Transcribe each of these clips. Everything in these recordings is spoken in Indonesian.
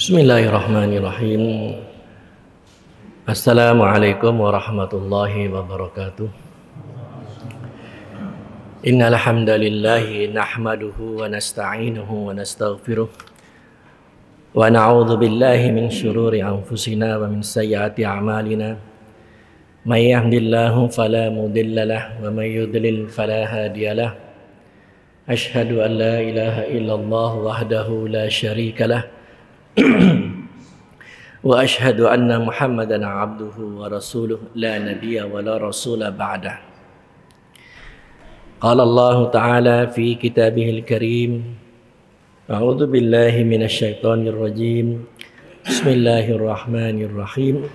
Bismillahirrahmanirrahim. Assalamualaikum warahmatullahi wabarakatuh. Innal hamdalillahi nahmaduhu wa nasta'inuhu wa nastaghfiruh wa na'udzu billahi min syururi anfusina wa min sayyiati a'malina. May yahdihillahu fala mudilla lahu wa may yudlil fala hadiyalah. Asyhadu an la ilaha illallah wahdahu la syarika lah. Wa ashhadu anna Muhammadan abduhu wa rasuluh la nabiyya wa la rasula ba'dah. Qala Allah Ta'ala fi kitabihil karim. A'udzu billahi minasy syaithanir rajim. Bismillahirrahmanirrahim.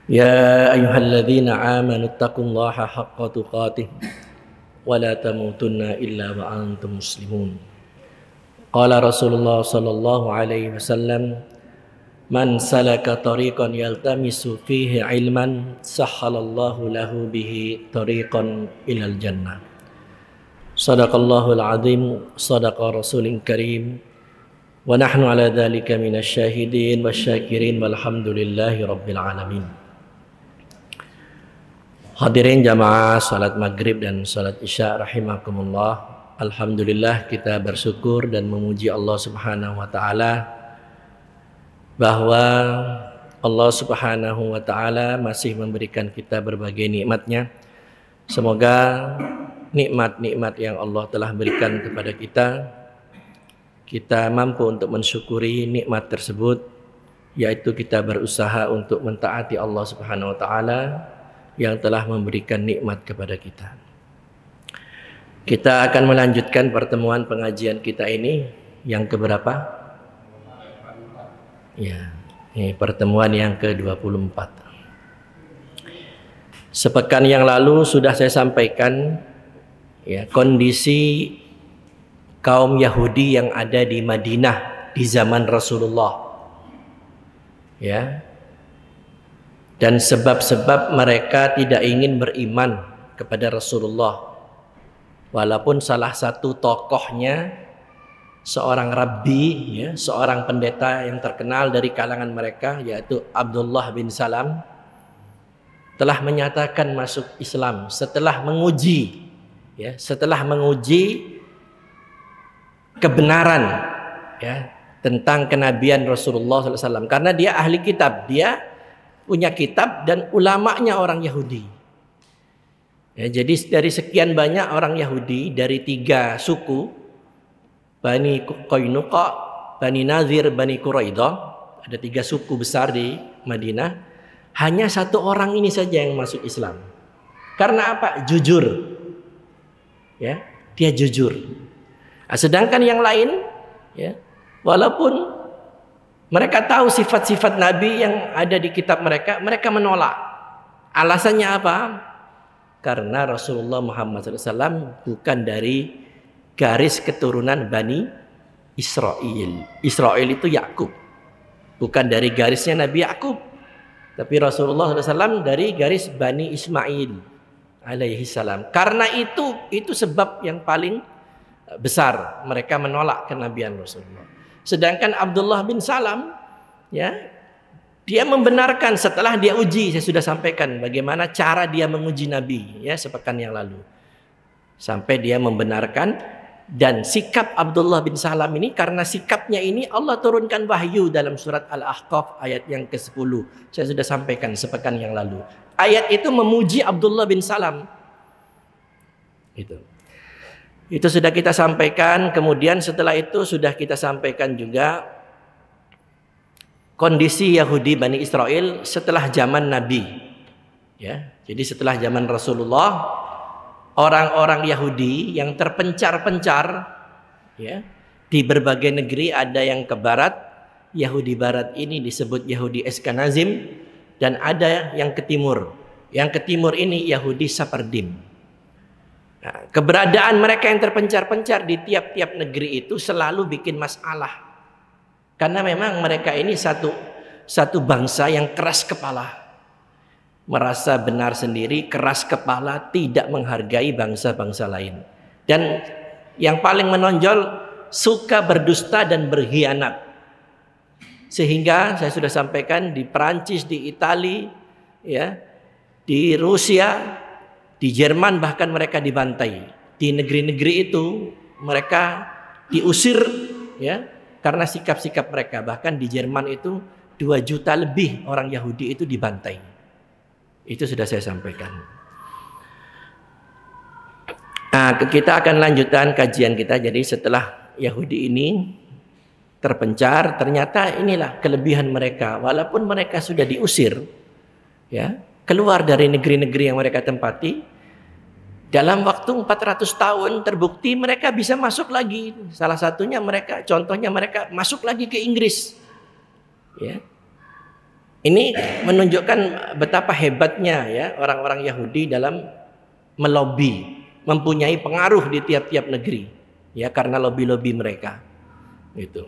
Ya ayyuhalladzina amanu taqullaha haqqa tuqatih wa la tamutunna illa wa antum muslimun. Qala Rasulullah sallallahu alaihi wasallam, man salaka tariqan yaltamisu fihi ilman sahhalallahu lahu bihi tariqan ilal jannah. Sadaqallahul azim, sadaqa rasulin karim, wa nahnu ala dhalika minasyahidin wasyakirin walhamdulillahi rabbil alamin. Hadirin jamaah salat maghrib dan salat isya rahimakumullah. Alhamdulillah, kita bersyukur dan memuji Allah Subhanahu wa taala bahwa Allah Subhanahu wa taala masih memberikan kita berbagai nikmat-Nya. Semoga nikmat-nikmat yang Allah telah berikan kepada kita mampu untuk mensyukuri nikmat tersebut, yaitu kita berusaha untuk mentaati Allah Subhanahu wa taala yang telah memberikan nikmat kepada kita. Kita akan melanjutkan pertemuan pengajian kita ini yang keberapa? Ya, ini pertemuan yang ke-24. Sepekan yang lalu sudah saya sampaikan ya, kondisi kaum Yahudi yang ada di Madinah di zaman Rasulullah. Ya. Dan sebab-sebab mereka tidak ingin beriman kepada Rasulullah. Walaupun salah satu tokohnya seorang rabbi, ya, seorang pendeta yang terkenal dari kalangan mereka, yaitu Abdullah bin Salam, telah menyatakan masuk Islam setelah menguji kebenaran, ya, tentang kenabian Rasulullah SAW. Karena dia ahli kitab, dia punya kitab dan ulamanya orang Yahudi. Ya, jadi dari sekian banyak orang Yahudi dari 3 suku, Bani Qainuqa, Bani Nazir, Bani Quraidah, ada 3 suku besar di Madinah, hanya 1 orang ini saja yang masuk Islam. Karena apa? Jujur. Ya, dia jujur. Nah, sedangkan yang lain, ya, walaupun mereka tahu sifat-sifat Nabi yang ada di kitab mereka, mereka menolak. Alasannya apa? Karena Rasulullah Muhammad SAW bukan dari garis keturunan Bani Israel. Israel itu Yakub, bukan dari garisnya Nabi Yakub, tapi Rasulullah SAW dari garis Bani Ismail alaihi salam. Karena itu sebab yang paling besar mereka menolak kenabian Rasulullah. Sedangkan Abdullah bin Salam, ya, dia membenarkan setelah dia uji. Saya sudah sampaikan bagaimana cara dia menguji Nabi, ya, sepekan yang lalu. Sampai dia membenarkan, dan sikap Abdullah bin Salam ini, karena sikapnya ini Allah turunkan wahyu dalam surat Al-Ahqaf ayat yang ke-10. Saya sudah sampaikan sepekan yang lalu. Ayat itu memuji Abdullah bin Salam. Itu sudah kita sampaikan. Kemudian setelah itu sudah kita sampaikan juga kondisi Yahudi Bani Israel setelah zaman Nabi. Ya, jadi setelah zaman Rasulullah, orang-orang Yahudi yang terpencar-pencar, ya, di berbagai negeri, ada yang ke barat, Yahudi barat ini disebut Yahudi Ashkenazim, dan ada yang ke timur. Yang ke timur ini Yahudi Sephardim. Nah, keberadaan mereka yang terpencar-pencar di tiap-tiap negeri itu selalu bikin masalah. Karena memang mereka ini satu bangsa yang keras kepala. Merasa benar sendiri, keras kepala, tidak menghargai bangsa-bangsa lain. Dan yang paling menonjol, suka berdusta dan berkhianat. Sehingga saya sudah sampaikan di Perancis, di Italia, ya, di Rusia, di Jerman bahkan mereka dibantai. Di negeri-negeri itu mereka diusir, ya, karena sikap-sikap mereka. Bahkan di Jerman itu 2 juta lebih orang Yahudi itu dibantai. Itu sudah saya sampaikan. Nah, kita akan lanjutkan kajian kita. Jadi setelah Yahudi ini terpencar, ternyata inilah kelebihan mereka. Walaupun mereka sudah diusir, ya, keluar dari negeri-negeri yang mereka tempati, dalam waktu 400 tahun terbukti mereka bisa masuk lagi. Salah satunya mereka, contohnya mereka masuk lagi ke Inggris. Ya. Ini menunjukkan betapa hebatnya, ya, orang-orang Yahudi dalam melobi, mempunyai pengaruh di tiap-tiap negeri, ya, karena lobi-lobi mereka. Gitu.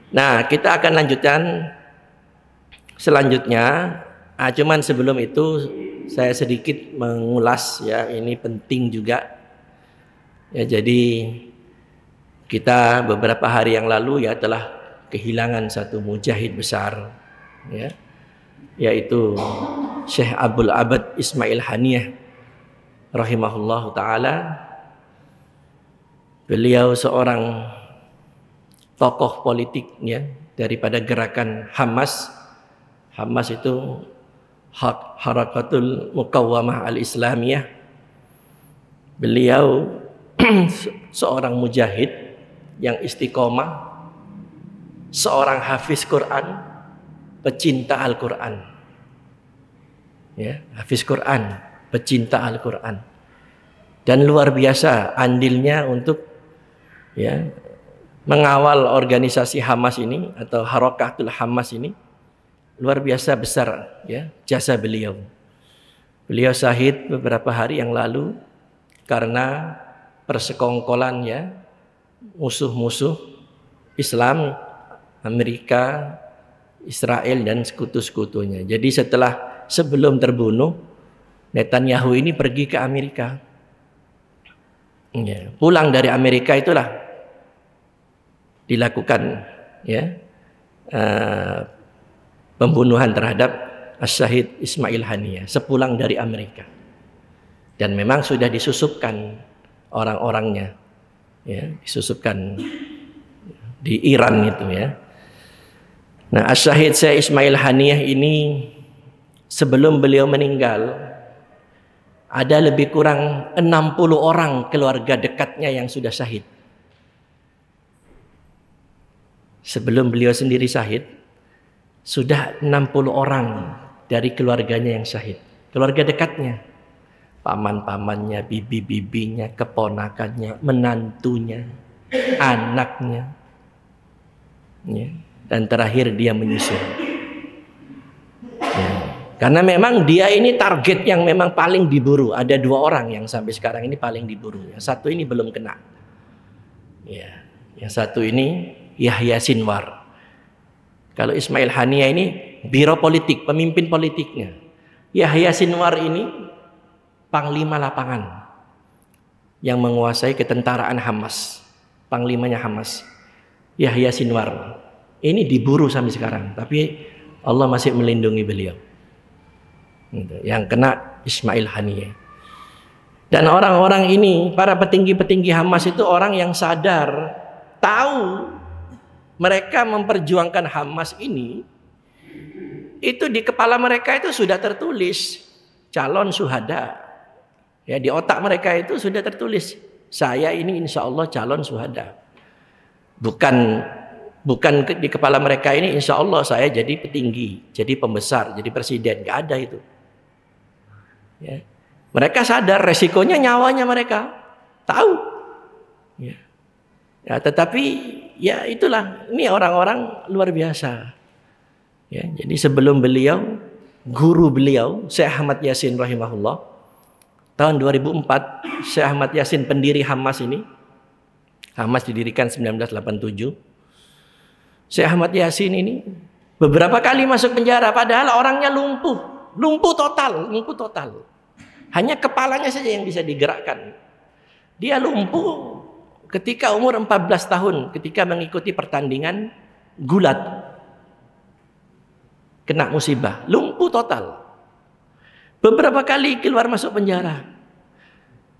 Nah, kita akan lanjutkan selanjutnya. Cuman sebelum itu saya sedikit mengulas, ya, ini penting juga. Ya, jadi kita beberapa hari yang lalu, ya, telah kehilangan satu mujahid besar, ya, yaitu Syekh Abdul Abad Ismail Haniyah rahimahullahu taala. Beliau seorang tokoh politik, ya, daripada gerakan Hamas. Hamas itu Harakatul Muqawwamah Al-Islamiyah. Beliau seorang mujahid yang istiqomah, seorang hafiz Quran, pecinta Al-Quran, ya, hafiz Quran, pecinta Al-Quran, dan luar biasa andilnya untuk, ya, mengawal organisasi Hamas ini atau Harakatul Hamas ini. Luar biasa besar, ya, jasa beliau. Beliau syahid beberapa hari yang lalu karena persekongkolan, ya, musuh-musuh Islam, Amerika, Israel dan sekutu-sekutunya. Jadi sebelum terbunuh, Netanyahu ini pergi ke Amerika. Ya, pulang dari Amerika itulah dilakukan, ya, pembunuhan terhadap Syahid Ismail Haniyah sepulang dari Amerika. Dan memang sudah disusupkan orang-orangnya, ya, disusupkan di Iran itu, ya. Nah, Syahid Syekh Ismail Haniyah ini sebelum beliau meninggal ada lebih kurang 60 orang keluarga dekatnya yang sudah syahid. Sebelum beliau sendiri syahid, sudah 60 orang dari keluarganya yang syahid. Keluarga dekatnya, paman-pamannya, bibi-bibinya, keponakannya, menantunya, anaknya, ya. Dan terakhir dia menyusul, ya. Karena memang dia ini target yang memang paling diburu. Ada 2 orang yang sampai sekarang ini paling diburu. Yang satu ini belum kena, ya. Yang satu ini Yahya Sinwar. Kalau Ismail Haniyah ini biro politik, pemimpin politiknya. Yahya Sinwar ini panglima lapangan yang menguasai ketentaraan Hamas, panglimanya Hamas. Yahya Sinwar ini diburu sampai sekarang, tapi Allah masih melindungi beliau. Yang kena Ismail Haniyah. Dan orang-orang ini, para petinggi-petinggi Hamas itu orang yang sadar, tahu mereka memperjuangkan Hamas ini, itu di kepala mereka itu sudah tertulis calon syuhada. Ya, di otak mereka itu sudah tertulis, saya ini insya Allah calon syuhada. Bukan di kepala mereka ini insya Allah saya jadi petinggi, jadi pembesar, jadi presiden. Gak ada itu. Ya. Mereka sadar resikonya nyawanya mereka, tahu. Ya. Ya, tetapi ya itulah, ini orang-orang luar biasa. Ya, jadi sebelum beliau, guru beliau Syekh Ahmad Yasin rahimahullah, tahun 2004, Syekh Ahmad Yasin pendiri Hamas ini, Hamas didirikan 1987. Syekh Ahmad Yasin ini beberapa kali masuk penjara, padahal orangnya lumpuh total. Hanya kepalanya saja yang bisa digerakkan. Dia lumpuh, ketika umur 14 tahun, ketika mengikuti pertandingan gulat, kena musibah, lumpuh total. Beberapa kali keluar masuk penjara.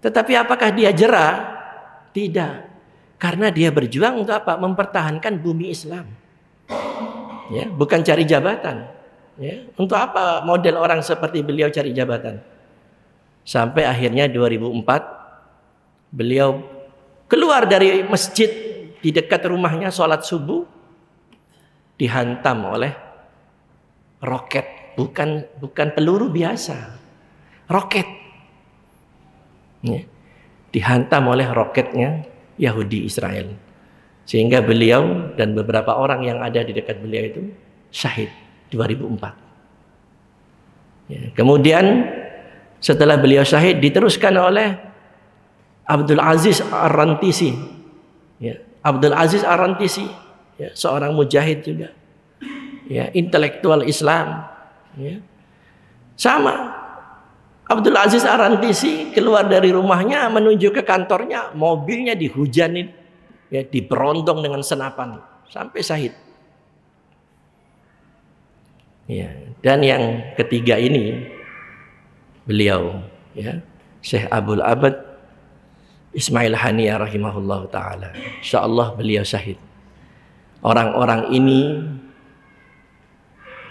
Tetapi apakah dia jera? Tidak. Karena dia berjuang untuk apa? Mempertahankan bumi Islam. Ya, bukan cari jabatan. Ya, untuk apa model orang seperti beliau cari jabatan? Sampai akhirnya 2004 beliau keluar dari masjid di dekat rumahnya, sholat subuh, dihantam oleh roket, bukan peluru biasa, roket. Ya, dihantam oleh roketnya Yahudi Israel, sehingga beliau dan beberapa orang yang ada di dekat beliau itu syahid 2004. Ya, kemudian setelah beliau syahid diteruskan oleh Abdul Aziz Ar-Rantisi. Ya, Abdul Aziz Ar-Rantisi, ya, seorang mujahid juga, ya, intelektual Islam. Ya. Sama, Abdul Aziz Ar-Rantisi keluar dari rumahnya menuju ke kantornya, mobilnya dihujanin, ya, diberondong dengan senapan sampai syahid. Ya, dan yang ketiga ini beliau, ya, Syekh Abdul Abad Ismail Haniah rahimahullah ta'ala. InsyaAllah beliau syahid. Orang-orang ini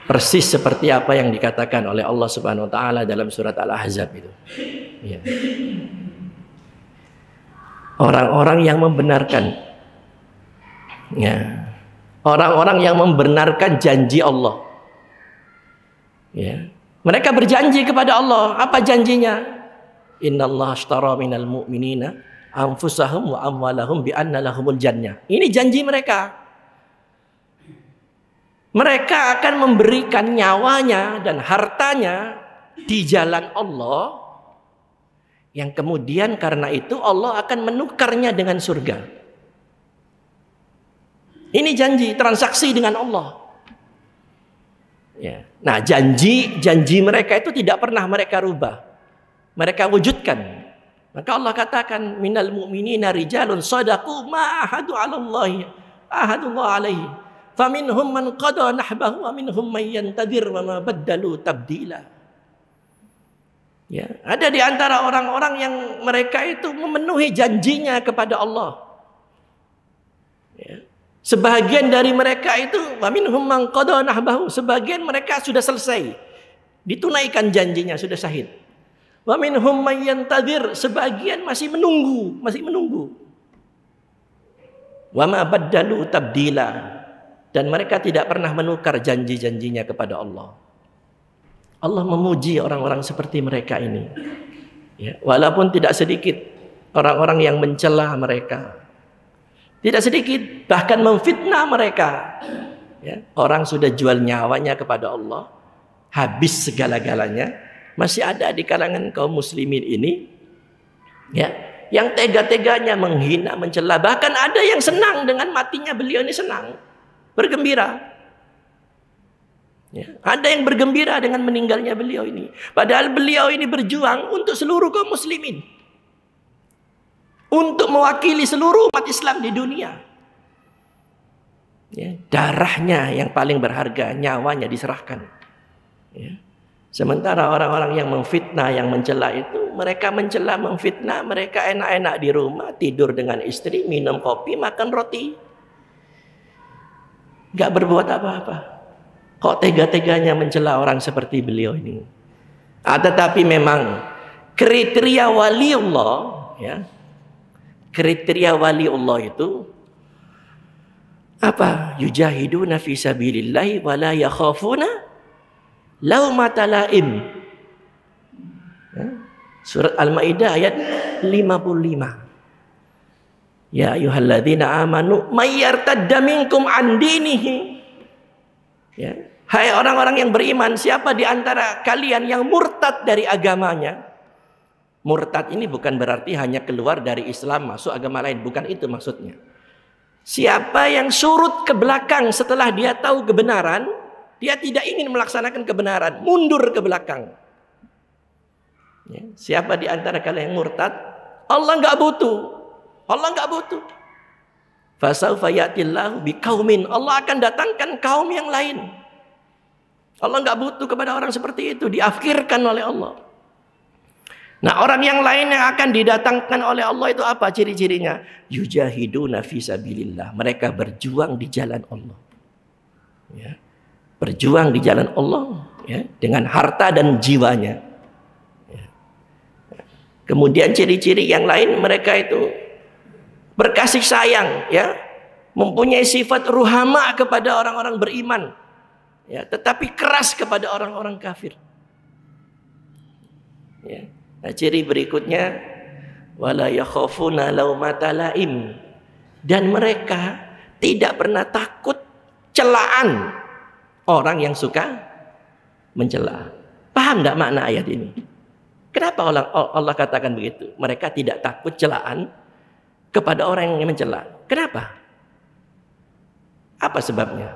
persis seperti apa yang dikatakan oleh Allah Subhanahu wa ta'ala dalam surat Al-Ahzab itu. Ya. Orang-orang yang membenarkan, ya, orang-orang yang membenarkan janji Allah. Ya. Mereka berjanji kepada Allah. Apa janjinya? Innallaha ashtara minal mu'minina anfusahum wa amwalahum bi anna lahumul jannah. Ini janji mereka. Mereka akan memberikan nyawanya dan hartanya di jalan Allah, yang kemudian karena itu Allah akan menukarnya dengan surga. Ini janji, transaksi dengan Allah. Ya. Nah, janji mereka itu tidak pernah mereka rubah. Mereka wujudkan. Maka Allah katakan, minal mu'minina rijalun sadaqu ma ahadu 'ala Allah, ahadullah alaihi. Faminhum man qada nahbahu wa minhum man yantadir wa ma baddalu tabdila. Ya, ada di antara orang-orang yang mereka itu memenuhi janjinya kepada Allah. Ya. Sebagian dari mereka itu wa minhum man qada nahbahu, sebagian mereka sudah selesai, ditunaikan janjinya, sudah syahid. Wa minhum man yantadir, sebagian masih menunggu. Wa ma baddalu tabdila, dan mereka tidak pernah menukar janji-janjinya kepada Allah. Allah memuji orang-orang seperti mereka ini. Ya, walaupun tidak sedikit orang-orang yang mencela mereka. Tidak sedikit, bahkan memfitnah mereka. Ya, orang sudah jual nyawanya kepada Allah, habis segala-galanya, masih ada di kalangan kaum muslimin ini, ya, yang tega-teganya menghina, mencela. Bahkan ada yang senang dengan matinya beliau ini, senang, bergembira. Ya, ada yang bergembira dengan meninggalnya beliau ini. Padahal beliau ini berjuang untuk seluruh kaum muslimin, untuk mewakili seluruh umat Islam di dunia. Ya, darahnya yang paling berharga, nyawanya diserahkan. Ya. Sementara orang-orang yang memfitnah, yang mencela itu, mereka mencela, memfitnah, mereka enak-enak di rumah, tidur dengan istri, minum kopi, makan roti, gak berbuat apa-apa. Kok tega-teganya mencela orang seperti beliau ini? Tetapi memang kriteria waliullah, ya, kriteria waliullah itu apa? Yujahiduna fi sabilillahi wa la yakhafuna laumata laim. Surat Al-Maidah ayat 55. Ya ayyuhalladzina amanu may yartadda minkum an dinihi. Ya, hai orang-orang yang beriman, siapa di antara kalian yang murtad dari agamanya? Murtad ini bukan berarti hanya keluar dari Islam masuk agama lain, bukan itu maksudnya. Siapa yang surut ke belakang setelah dia tahu kebenaran, dia tidak ingin melaksanakan kebenaran, mundur ke belakang. Ya, siapa di antara kalian yang murtad? Allah nggak butuh. Allah nggak butuh. Fasaufa ya'tillahu biqaumin. Allah akan datangkan kaum yang lain. Allah nggak butuh kepada orang seperti itu, diakhirkan oleh Allah. Nah, orang yang lain yang akan didatangkan oleh Allah itu apa ciri-cirinya? Yujahiduna fi sabilillah. Mereka berjuang di jalan Allah. Ya. Berjuang di jalan Allah, ya, dengan harta dan jiwanya. Ya. Kemudian ciri-ciri yang lain, mereka itu berkasih sayang, ya, mempunyai sifat ruhama kepada orang-orang beriman, ya, tetapi keras kepada orang-orang kafir. Ya. Nah, ciri berikutnya, wala yakhafuna laumata laim, dan mereka tidak pernah takut celaan orang yang suka mencela. Paham enggak makna ayat ini? Kenapa Allah katakan begitu? Mereka tidak takut celaan kepada orang yang mencela. Kenapa? Apa sebabnya?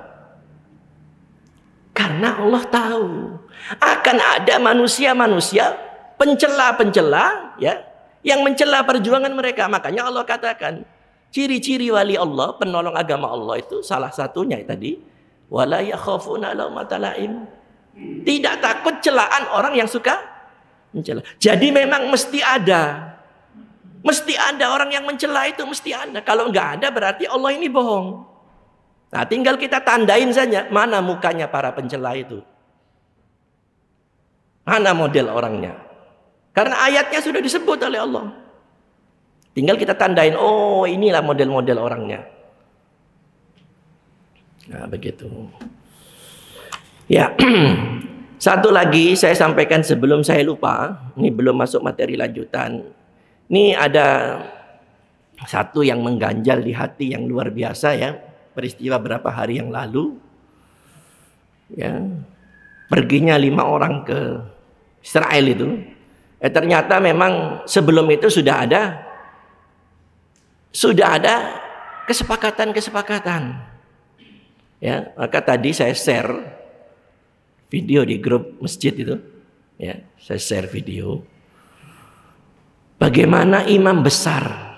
Karena Allah tahu akan ada manusia-manusia pencela-pencela, ya, yang mencela perjuangan mereka. Makanya Allah katakan ciri-ciri wali Allah, penolong agama Allah itu salah satunya tadi, wala yakhafuna laumata laim. Tidak takut celaan orang yang suka mencela. Jadi memang mesti ada orang yang mencela itu, mesti ada. Kalau nggak ada berarti Allah ini bohong. Nah, tinggal kita tandain saja mana mukanya para pencela itu, mana model orangnya. Karena ayatnya sudah disebut oleh Allah. Tinggal kita tandain, oh inilah model-model orangnya. Nah, begitu. Ya, satu lagi saya sampaikan sebelum saya lupa. Ini belum masuk materi lanjutan. Ini ada satu yang mengganjal di hati yang luar biasa, ya. Peristiwa berapa hari yang lalu. Ya, perginya 5 orang ke Israel itu. Ternyata memang sebelum itu sudah ada kesepakatan. Ya, maka tadi saya share video di grup masjid itu. Ya, saya share video. Bagaimana imam besar,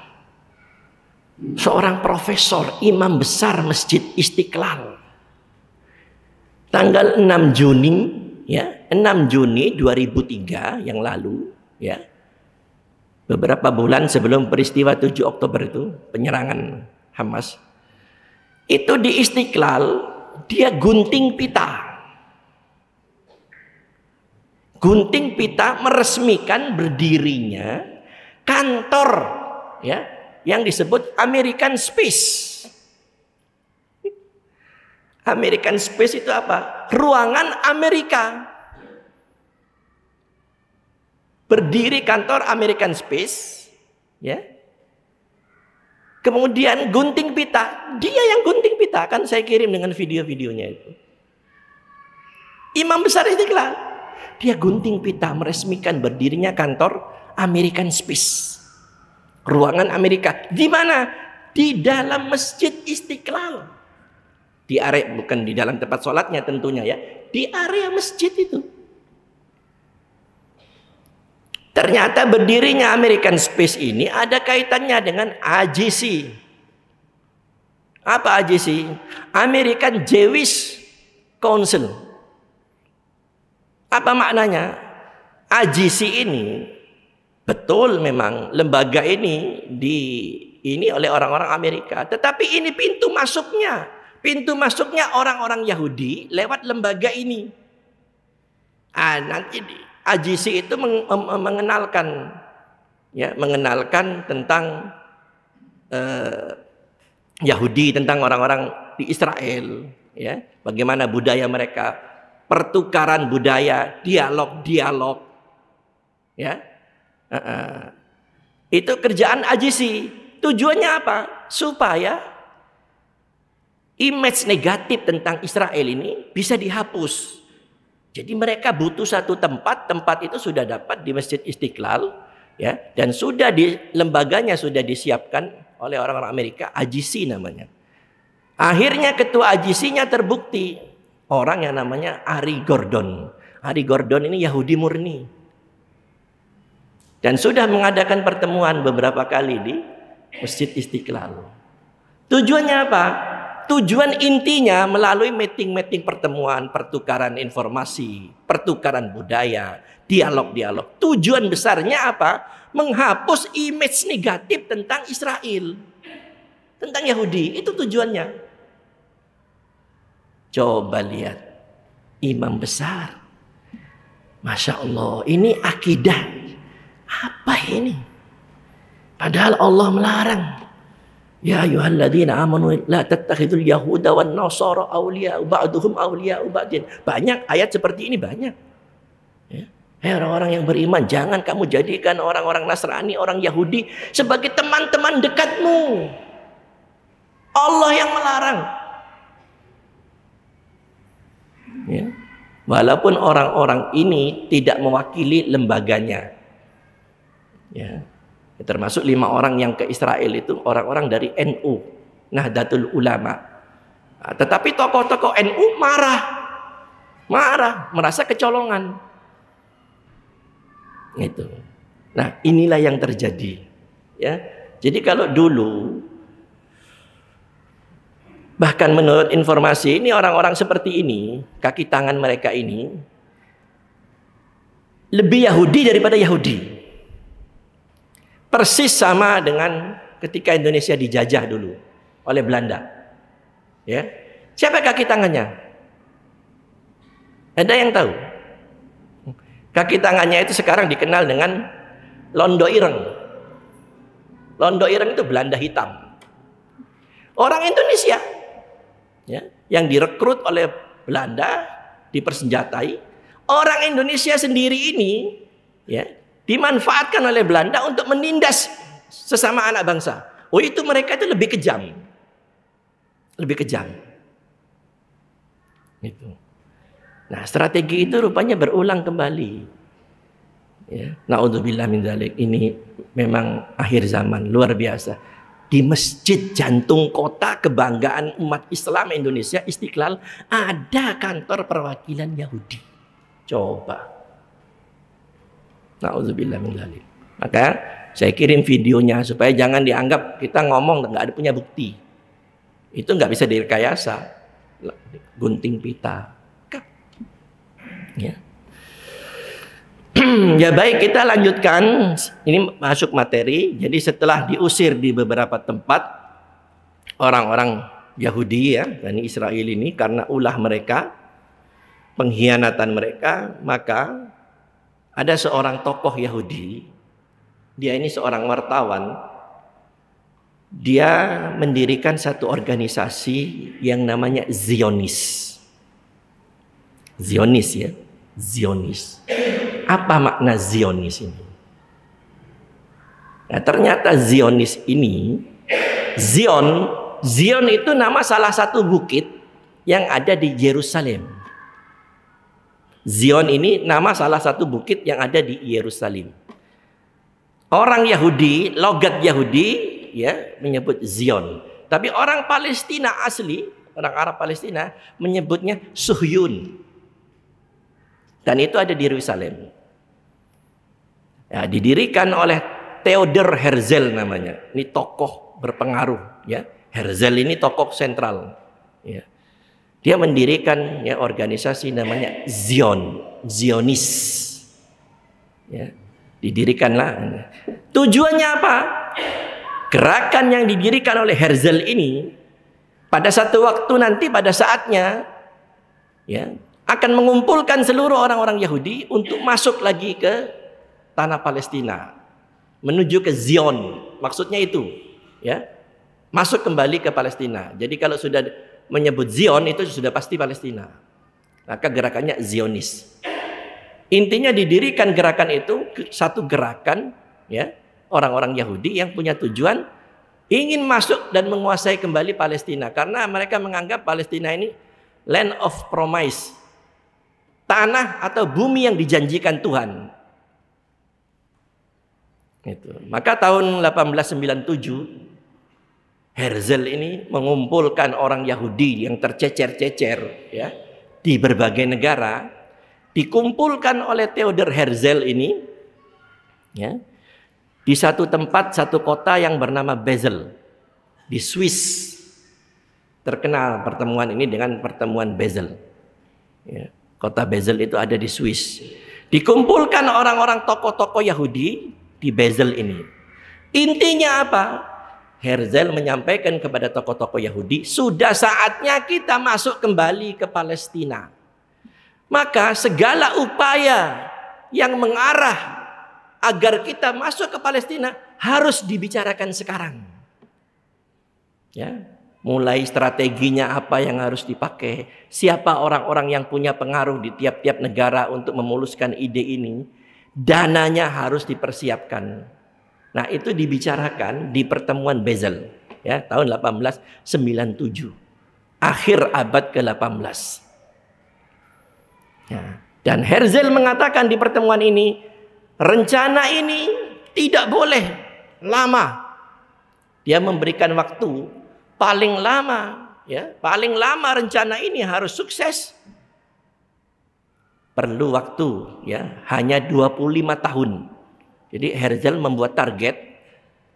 seorang profesor, imam besar Masjid Istiqlal, tanggal 6 Juni, ya, 6 Juni 2003 yang lalu, ya, beberapa bulan sebelum peristiwa 7 Oktober itu, penyerangan Hamas, itu di Istiqlal dia gunting pita meresmikan berdirinya kantor, ya, yang disebut American Space. American Space itu apa? Ruangan Amerika. Berdiri kantor American Space, ya. Kemudian gunting pita, dia yang gunting pita, kan saya kirim dengan video-videonya itu. Imam besar Istiqlal, dia gunting pita meresmikan berdirinya kantor American Space. Ruangan Amerika. Di mana? Di dalam Masjid Istiqlal. Di area, bukan di dalam tempat sholatnya tentunya, ya, di area masjid itu. Ternyata berdirinya American Space ini ada kaitannya dengan AJC. Apa AJC? American Jewish Council. Apa maknanya? AJC ini betul memang lembaga ini oleh orang-orang Amerika, tetapi ini pintu masuknya orang-orang Yahudi lewat lembaga ini. Nanti AJC itu mengenalkan tentang Yahudi, tentang orang-orang di Israel, ya, bagaimana budaya mereka, pertukaran budaya, dialog, ya. Itu kerjaan AJC. Tujuannya apa? Supaya image negatif tentang Israel ini bisa dihapus. Jadi mereka butuh satu tempat itu sudah dapat di Masjid Istiqlal, ya, dan sudah di lembaganya sudah disiapkan oleh orang-orang Amerika, AJC namanya. Akhirnya ketua AJC-nya terbukti orang yang namanya Ari Gordon. Ari Gordon ini Yahudi murni. Dan sudah mengadakan pertemuan beberapa kali di Masjid Istiqlal. Tujuannya apa? Tujuan intinya melalui meeting-meeting pertemuan, pertukaran informasi, pertukaran budaya, dialog-dialog. Tujuan besarnya apa? Menghapus image negatif tentang Israel, tentang Yahudi. Itu tujuannya. Coba lihat imam besar. Masya Allah, ini akidah. Apa ini? Padahal Allah melarang. Ya ayyuhalladzina amanu la tattakhidul yahuda wan nasara awliya ba'duhum awliya ba'din. Banyak ayat seperti ini, banyak. Ya. Hei orang-orang yang beriman, jangan kamu jadikan orang-orang Nasrani, orang Yahudi sebagai teman-teman dekatmu. Allah yang melarang. Ya. Walaupun orang-orang ini tidak mewakili lembaganya. Ya. Termasuk 5 orang yang ke Israel itu orang-orang dari NU, Nahdlatul Ulama. Nah, tetapi tokoh-tokoh NU marah, merasa kecolongan. Itu. Nah, inilah yang terjadi. Ya, jadi kalau dulu, bahkan menurut informasi ini orang-orang seperti ini, kaki tangan mereka ini lebih Yahudi daripada Yahudi. Persis sama dengan ketika Indonesia dijajah dulu oleh Belanda. Ya. Siapa kaki tangannya? Ada yang tahu? Kaki tangannya itu sekarang dikenal dengan Londo Ireng. Londo Ireng itu Belanda hitam. Orang Indonesia, ya, yang direkrut oleh Belanda, dipersenjatai. Orang Indonesia sendiri ini, ya, dimanfaatkan oleh Belanda untuk menindas sesama anak bangsa. Oh, itu mereka itu lebih kejam. Lebih kejam. Itu. Nah, strategi itu rupanya berulang kembali. Ya, naudzubillah min dzalik. Ini memang akhir zaman, luar biasa. Di masjid jantung kota kebanggaan umat Islam Indonesia, Istiqlal, ada kantor perwakilan Yahudi. Coba. Nauzubillah min dzalik. Maka saya kirim videonya supaya jangan dianggap kita ngomong nggak ada punya bukti. Itu nggak bisa direkayasa. Gunting pita. Ya. Ya baik, kita lanjutkan. Ini masuk materi. Jadi setelah diusir di beberapa tempat orang-orang Yahudi, ya, Bani Israel ini karena ulah mereka, pengkhianatan mereka, maka ada seorang tokoh Yahudi, dia ini seorang wartawan, dia mendirikan satu organisasi yang namanya Zionis. Zionis, ya, Zionis. Apa makna Zionis ini? Nah, ternyata Zionis ini, Zion itu nama salah satu bukit yang ada di Yerusalem. Zion ini nama salah satu bukit yang ada di Yerusalem. Orang Yahudi, logat Yahudi, ya, menyebut Zion. Tapi orang Palestina asli, orang Arab Palestina menyebutnya Suhyun. Dan itu ada di Yerusalem. Ya, didirikan oleh Theodor Herzl namanya. Ini tokoh berpengaruh, ya. Herzl ini tokoh sentral, ya. Dia mendirikan, ya, organisasi namanya Zionis. Ya, didirikanlah. Tujuannya apa? Gerakan yang didirikan oleh Herzl ini pada satu waktu nanti, pada saatnya, ya, akan mengumpulkan seluruh orang-orang Yahudi untuk masuk lagi ke tanah Palestina, menuju ke Zion. Maksudnya itu, ya, masuk kembali ke Palestina. Jadi kalau sudah menyebut Zion itu sudah pasti Palestina. Maka gerakannya Zionis. Intinya didirikan gerakan itu satu gerakan, ya, orang-orang Yahudi yang punya tujuan ingin masuk dan menguasai kembali Palestina karena mereka menganggap Palestina ini land of promise. Tanah atau bumi yang dijanjikan Tuhan. Itu. Maka tahun 1897 Herzl ini mengumpulkan orang Yahudi yang tercecer-cecer, ya, di berbagai negara, dikumpulkan oleh Theodor Herzl ini, ya, di satu tempat, satu kota yang bernama Basel di Swiss. Terkenal pertemuan ini dengan pertemuan Basel. Ya, kota Basel itu ada di Swiss. Dikumpulkan orang-orang tokoh-tokoh Yahudi di Basel ini. Intinya apa? Herzl menyampaikan kepada tokoh-tokoh Yahudi, sudah saatnya kita masuk kembali ke Palestina. Maka segala upaya yang mengarah agar kita masuk ke Palestina harus dibicarakan sekarang. Ya, mulai strateginya apa yang harus dipakai, siapa orang-orang yang punya pengaruh di tiap-tiap negara untuk memuluskan ide ini, dananya harus dipersiapkan. Nah, itu dibicarakan di pertemuan Basel ya, tahun 1897. Akhir abad ke-18. Ya. Dan Herzl mengatakan di pertemuan ini, rencana ini tidak boleh lama. Dia memberikan waktu paling lama ya, paling lama rencana ini harus sukses. Perlu waktu ya, hanya 25 tahun. Jadi Herzl membuat target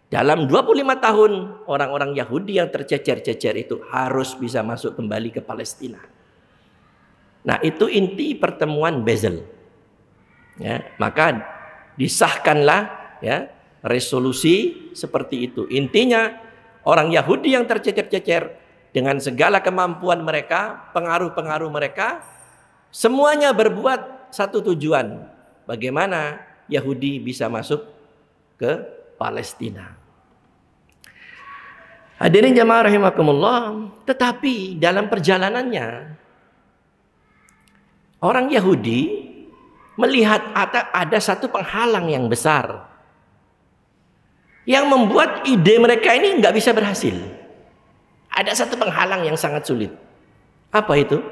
dalam 25 tahun orang-orang Yahudi yang tercecer-cecer itu harus bisa masuk kembali ke Palestina. Nah, itu inti pertemuan Basel. Ya, maka disahkanlah ya resolusi seperti itu. Intinya orang Yahudi yang tercecer-cecer dengan segala kemampuan mereka, pengaruh-pengaruh mereka, semuanya berbuat satu tujuan. Bagaimana Yahudi bisa masuk ke Palestina. Hadirin jamaah rahimakumullah, tetapi dalam perjalanannya orang Yahudi melihat ada satu penghalang yang besar yang membuat ide mereka ini nggak bisa berhasil. Ada satu penghalang yang sangat sulit. Apa itu?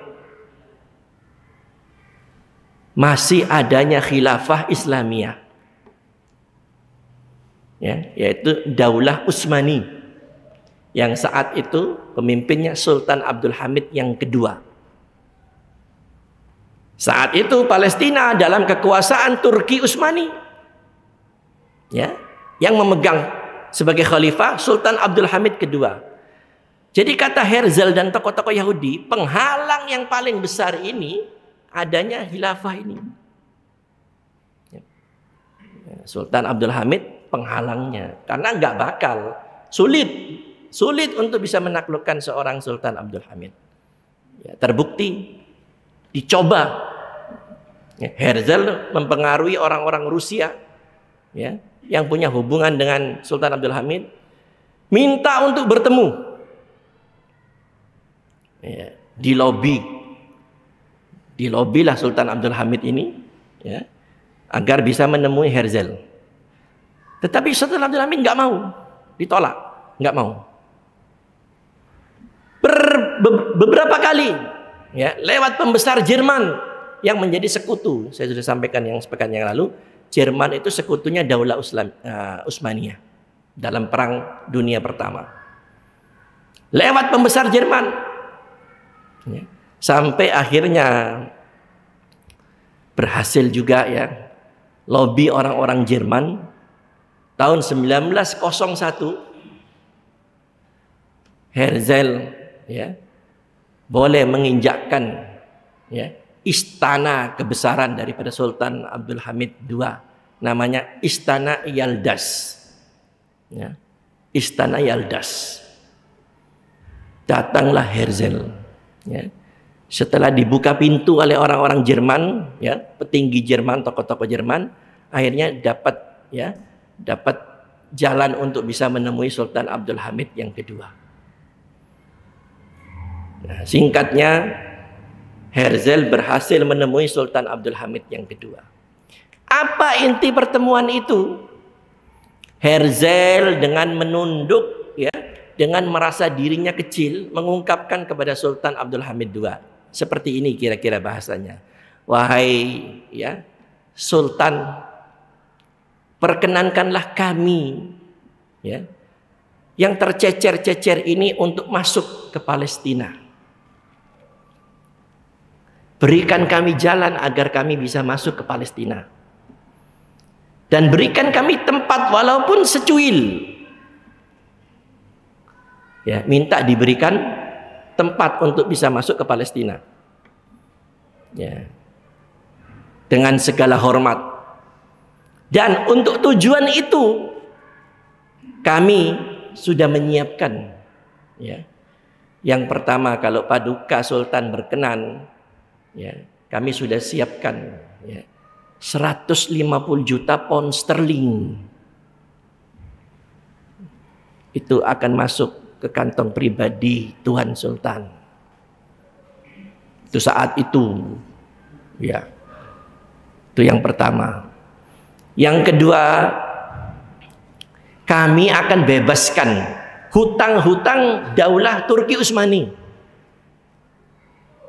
Masih adanya khilafah Islamiyah, ya, yaitu Daulah Utsmani yang saat itu pemimpinnya Sultan Abdul Hamid yang kedua. Saat itu Palestina dalam kekuasaan Turki Utsmani, ya, yang memegang sebagai khalifah Sultan Abdul Hamid kedua. Jadi kata Herzl dan tokoh-tokoh Yahudi, penghalang yang paling besar ini adanya khilafah ini. Sultan Abdul Hamid penghalangnya, karena nggak bakal, sulit untuk bisa menaklukkan seorang Sultan Abdul Hamid. Ya, terbukti dicoba. Ya, Herzl mempengaruhi orang-orang Rusia ya, yang punya hubungan dengan Sultan Abdul Hamid, minta untuk bertemu. Ya, dilobilah Sultan Abdul Hamid ini ya, agar bisa menemui Herzl. Tetapi Sultan Abdul Hamid nggak mau, ditolak, nggak mau. Beberapa kali ya, lewat pembesar Jerman yang menjadi sekutu. Saya sudah sampaikan yang sepekan yang lalu, Jerman itu sekutunya Daulah Utsmaniyah dalam Perang Dunia Pertama. Lewat pembesar Jerman ya, sampai akhirnya berhasil juga ya, lobby orang-orang Jerman tahun 1901 Herzl ya boleh menginjakkan ya istana kebesaran daripada Sultan Abdul Hamid II, namanya Istana Yaldas ya, Istana Yaldas. Datanglah Herzl ya, setelah dibuka pintu oleh orang-orang Jerman ya, petinggi Jerman, tokoh-tokoh Jerman, akhirnya dapat jalan untuk bisa menemui Sultan Abdul Hamid yang kedua. Nah, singkatnya Herzl berhasil menemui Sultan Abdul Hamid yang kedua. Apa inti pertemuan itu? Herzl dengan menunduk ya, dengan merasa dirinya kecil, mengungkapkan kepada Sultan Abdul Hamid II seperti ini kira-kira bahasanya. Wahai ya Sultan, perkenankanlah kami ya yang tercecer-cecer ini untuk masuk ke Palestina. Berikan kami jalan agar kami bisa masuk ke Palestina. dan berikan kami tempat walaupun secuil. Ya, minta diberikan tempat untuk bisa masuk ke Palestina. Ya. Dengan segala hormat. Dan untuk tujuan itu kami sudah menyiapkan, ya. Yang pertama, kalau Paduka Sultan berkenan, ya, kami sudah siapkan, ya, 150 juta pound sterling. Itu akan masuk ke kantong pribadi Tuan Sultan. Itu saat itu, ya. Itu yang pertama. Yang kedua, kami akan bebaskan hutang-hutang Daulah Turki Utsmani.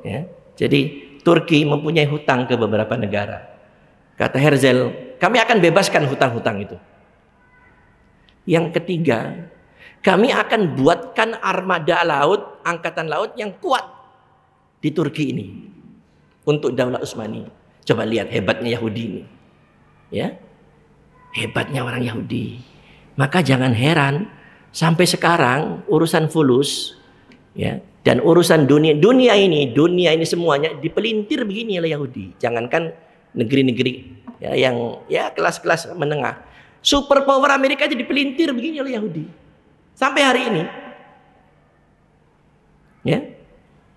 Ya, jadi Turki mempunyai hutang ke beberapa negara. Kata Herzl, kami akan bebaskan hutang-hutang itu. Yang ketiga, kami akan buatkan armada laut, angkatan laut yang kuat di Turki ini untuk Daulah Utsmani. Coba lihat hebatnya Yahudi ini, ya, hebatnya orang Yahudi. Maka jangan heran sampai sekarang urusan fulus, ya, dan urusan dunia ini semuanya dipelintir begini oleh Yahudi. Jangankan negeri-negeri, ya, yang ya kelas-kelas menengah, superpower Amerika aja dipelintir begini oleh Yahudi. Sampai hari ini, ya,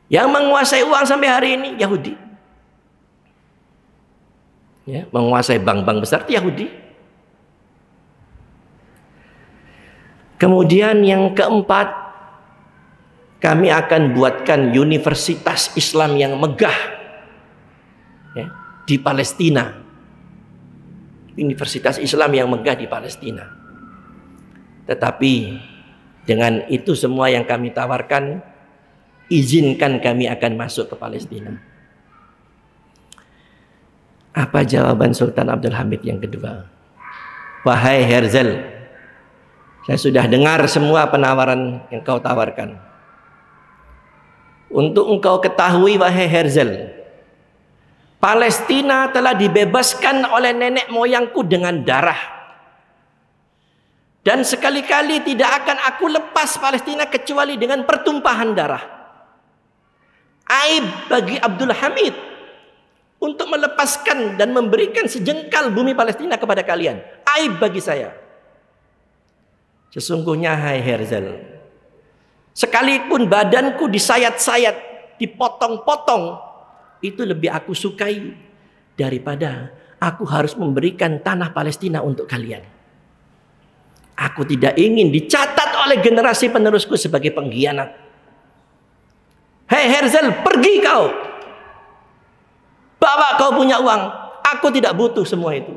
yang menguasai uang sampai hari ini Yahudi, ya, menguasai bank-bank besar itu Yahudi. Kemudian yang keempat, kami akan buatkan universitas Islam yang megah, ya, di Palestina. Universitas Islam yang megah di Palestina. Tetapi dengan itu semua yang kami tawarkan, izinkan kami akan masuk ke Palestina. Apa jawaban Sultan Abdul Hamid yang kedua? Wahai Herzl, saya sudah dengar semua penawaran yang kau tawarkan. Untuk engkau ketahui, wahai Herzl, Palestina telah dibebaskan oleh nenek moyangku dengan darah. Dan sekali-kali tidak akan aku lepas Palestina kecuali dengan pertumpahan darah. Aib bagi Abdul Hamid untuk melepaskan dan memberikan sejengkal bumi Palestina kepada kalian. Aib bagi saya. Sesungguhnya, hai Herzl, sekalipun badanku disayat-sayat, dipotong-potong, itu lebih aku sukai daripada aku harus memberikan tanah Palestina untuk kalian. Aku tidak ingin dicatat oleh generasi penerusku sebagai pengkhianat. Hei Herzl, pergi kau. Bawa kau punya uang. Aku tidak butuh semua itu.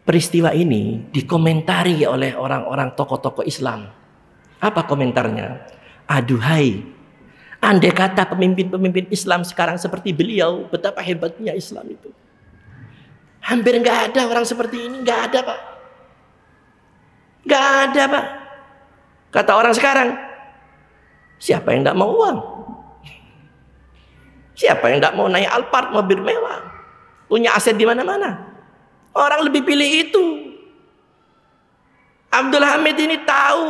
Peristiwa ini dikomentari oleh orang-orang tokoh-tokoh Islam. Apa komentarnya? Aduhai, andai kata pemimpin-pemimpin Islam sekarang seperti beliau, betapa hebatnya Islam itu. Hampir nggak ada orang seperti ini, nggak ada, Pak. Nggak ada, Pak. Kata orang sekarang, siapa yang nggak mau uang? Siapa yang nggak mau naik Alphard, mobil mewah, punya aset di mana-mana? Orang lebih pilih itu. Abdul Hamid ini tahu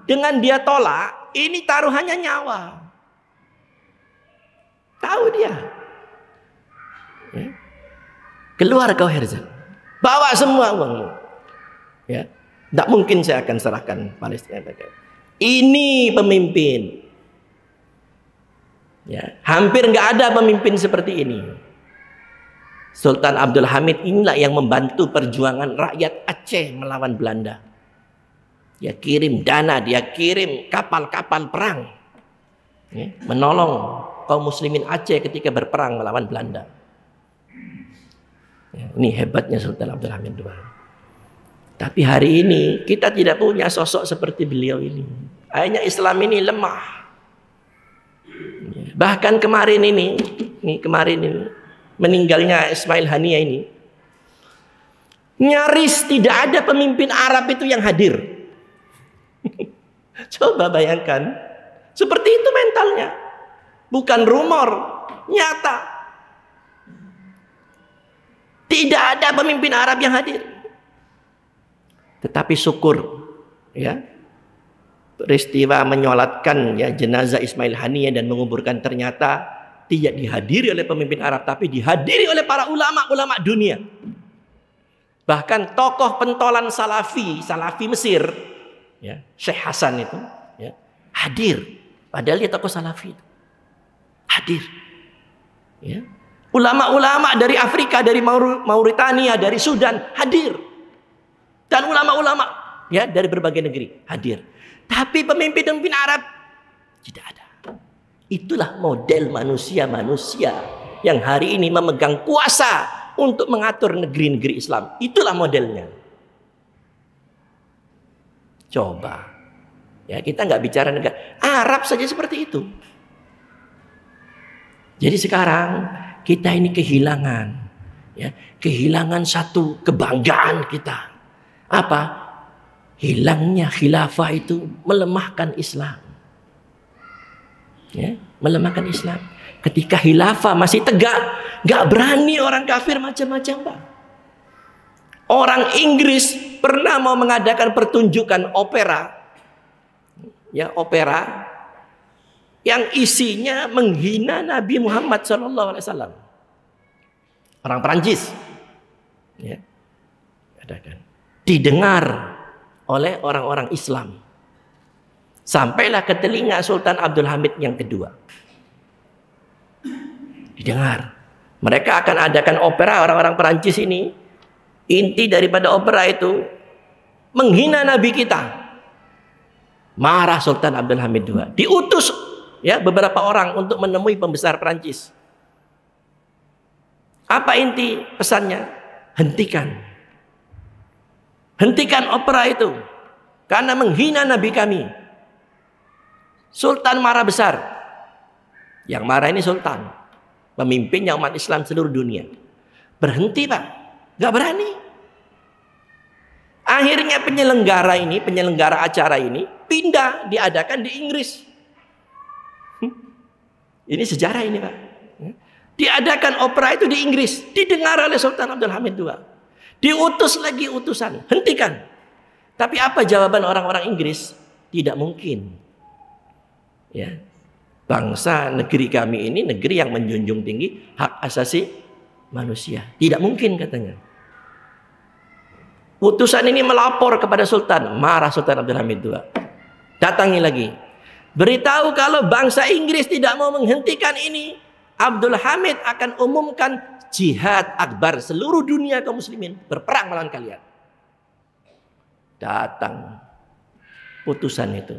dengan dia tolak, ini taruhannya nyawa. Tahu dia. Ya. Keluar kau Herzl, bawa semua uangmu. Ya, tidak mungkin saya akan serahkan Palestina. Ini pemimpin. Ya, hampir nggak ada pemimpin seperti ini. Sultan Abdul Hamid inilah yang membantu perjuangan rakyat Aceh melawan Belanda. Dia kirim dana, dia kirim kapal-kapal perang, ya, menolong kaum muslimin Aceh ketika berperang melawan Belanda. Ya, ini hebatnya Sultan Abdul Hamid II. Tapi hari ini kita tidak punya sosok seperti beliau ini. Akhirnya Islam ini lemah. Ya, bahkan kemarin ini meninggalnya Ismail Haniyah ini, nyaris tidak ada pemimpin Arab itu yang hadir. Coba bayangkan, seperti itu mentalnya. Bukan rumor, nyata. Tidak ada pemimpin Arab yang hadir. Tetapi syukur, ya, peristiwa menyolatkan ya jenazah Ismail Haniyah dan menguburkan ternyata tidak dihadiri oleh pemimpin Arab, tapi dihadiri oleh para ulama-ulama dunia. Bahkan tokoh pentolan Salafi Mesir, ya, Syekh Hasan itu, ya, hadir. Padahal dia tokoh Salafi itu. Hadir. Ya. Ulama-ulama dari Afrika, dari Mauritania, dari Sudan hadir. Dan ulama-ulama ya dari berbagai negeri hadir. Tapi pemimpin-pemimpin Arab tidak ada. Itulah model manusia-manusia yang hari ini memegang kuasa untuk mengatur negeri-negeri Islam. Itulah modelnya. Coba. Ya, kita nggak bicara negara Arab saja seperti itu. Jadi sekarang kita ini kehilangan, ya, kehilangan satu kebanggaan kita. Apa? Hilangnya khilafah itu melemahkan Islam. Ya, melemahkan Islam. Ketika khilafah masih tegak, nggak berani orang kafir macam-macam, Pak. Orang Inggris pernah mau mengadakan pertunjukan opera, ya, opera yang isinya menghina Nabi Muhammad SAW. Orang Perancis, ya, katakan, didengar oleh orang-orang Islam. Sampailah ke telinga Sultan Abdul Hamid yang kedua. Didengar. Mereka akan adakan opera, orang-orang Perancis ini. Inti daripada opera itu menghina Nabi kita. Marah Sultan Abdul Hamid II. Diutus ya beberapa orang untuk menemui pembesar Perancis. Apa inti pesannya? Hentikan. Hentikan opera itu. Karena menghina Nabi kami. Sultan marah besar. Yang marah ini Sultan. Pemimpinnya umat Islam seluruh dunia. Berhenti, Pak. Gak berani. Akhirnya penyelenggara acara ini pindah, diadakan di Inggris. Ini sejarah ini, Pak. Diadakan opera itu di Inggris, didengar oleh Sultan Abdul Hamid II. Diutus lagi utusan, hentikan. Tapi apa jawaban orang-orang Inggris? Tidak mungkin. Ya. Bangsa negeri kami ini negeri yang menjunjung tinggi hak asasi manusia. Tidak mungkin katanya. Utusan ini melapor kepada Sultan, marah Sultan Abdul Hamid II. Datangi lagi. Beritahu kalau bangsa Inggris tidak mau menghentikan ini, Abdul Hamid akan umumkan jihad akbar, seluruh dunia kaum muslimin berperang melawan kalian. Datang putusan itu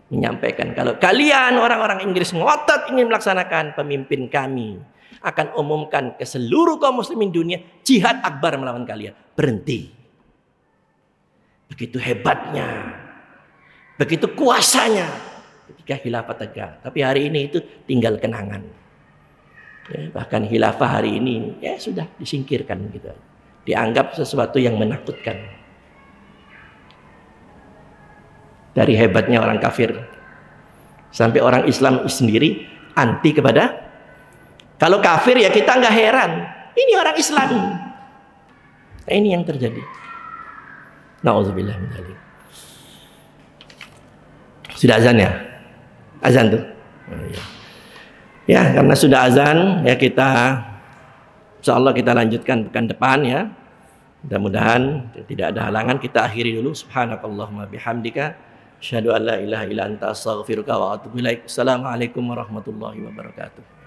menyampaikan kalau kalian orang-orang Inggris ngotot ingin melaksanakan, pemimpin kami akan umumkan ke seluruh kaum muslimin dunia jihad akbar melawan kalian. Berhenti. Begitu hebatnya, begitu kuasanya ketika khilafah tegak. Tapi hari ini itu tinggal kenangan. Ya, bahkan khilafah hari ini ya sudah disingkirkan gitu. Dianggap sesuatu yang menakutkan. Dari hebatnya orang kafir sampai orang Islam sendiri anti kepada. Kalau kafir ya kita nggak heran. Ini orang Islam. Nah, ini yang terjadi. Nauzubillah min dzalik. Sudah azan ya? Azan tuh. Oh, iya. Ya, karena sudah azan ya kita insyaallah kita lanjutkan pekan depan ya. Mudah-mudahan tidak ada halangan, kita akhiri dulu. Subhanakallahumma bihamdika asyhadu an la ilaha illa anta astaghfiruka wa atubu ilaik. Assalamualaikum warahmatullahi wabarakatuh.